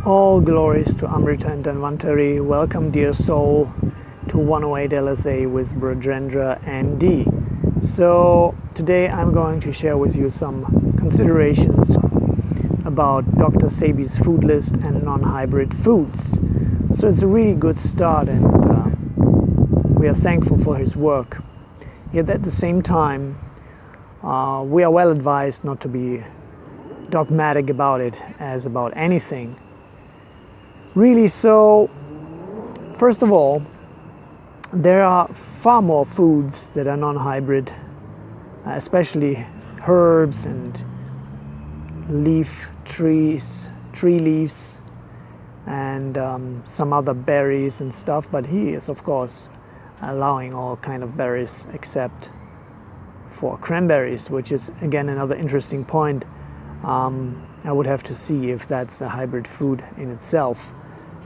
All glories to Amrita and Dhanvantari. Welcome, dear soul, to 108 LSA with Brajendra Nd. So today I'm going to share with you some considerations about Dr. Sebi's food list and non-hybrid foods. So it's a really good start, and we are thankful for his work. Yet at the same time, we are well advised not to be dogmatic about it as about anything. Really, so first of all, there are far more foods that are non-hybrid, especially herbs and tree leaves, and some other berries and stuff, but he is of course allowing all kind of berries except for cranberries, which is again another interesting point. I would have to see if that's a hybrid food in itself.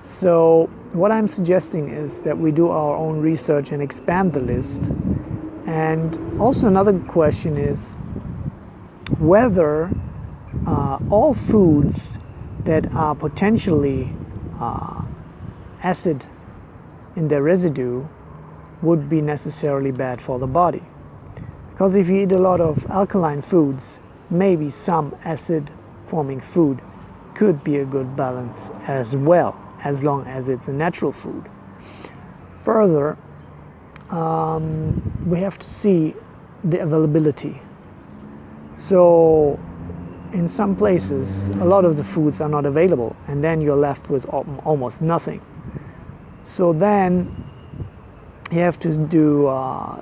So what I'm suggesting is that we do our own research and expand the list. And also another question is whether all foods that are potentially acid in their residue would be necessarily bad for the body. Because if you eat a lot of alkaline foods, maybe some acid forming food could be a good balance as well, as long as it's a natural food. Further, we have to see the availability. So in some places a lot of the foods are not available, and then you're left with almost nothing. So then you have to do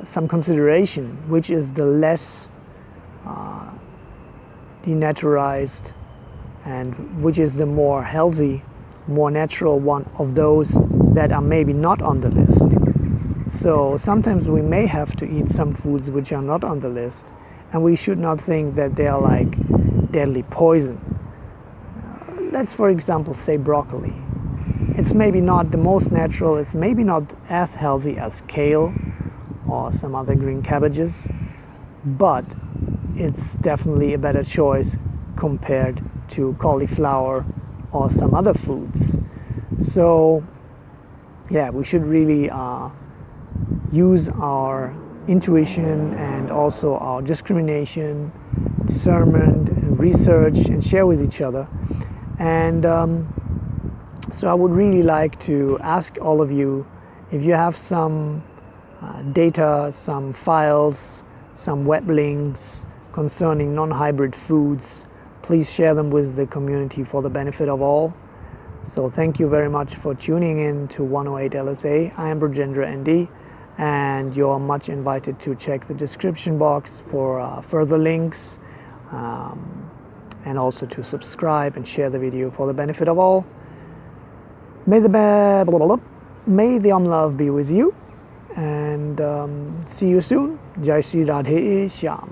some consideration, which is the less denaturized and which is the more healthy, more natural one of those that are maybe not on the list. So sometimes we may have to eat some foods which are not on the list, and we should not think that they are like deadly poison. Let's for example say broccoli. It's maybe not the most natural, it's maybe not as healthy as kale or some other green cabbages, but it's definitely a better choice compared to cauliflower or some other foods. So yeah, we should really use our intuition and also our discrimination, discernment and research, and share with each other. And so I would really like to ask all of you, if you have some data, some files, some web links concerning non-hybrid foods, please share them with the community for the benefit of all. So thank you very much for tuning in to 108 LSA. I am Brajendra Nd, and you're much invited to check the description box for further links, and also to subscribe and share the video for the benefit of all. May the OM-Love be with you, and see you soon. Jai Shri Radhe Shyam.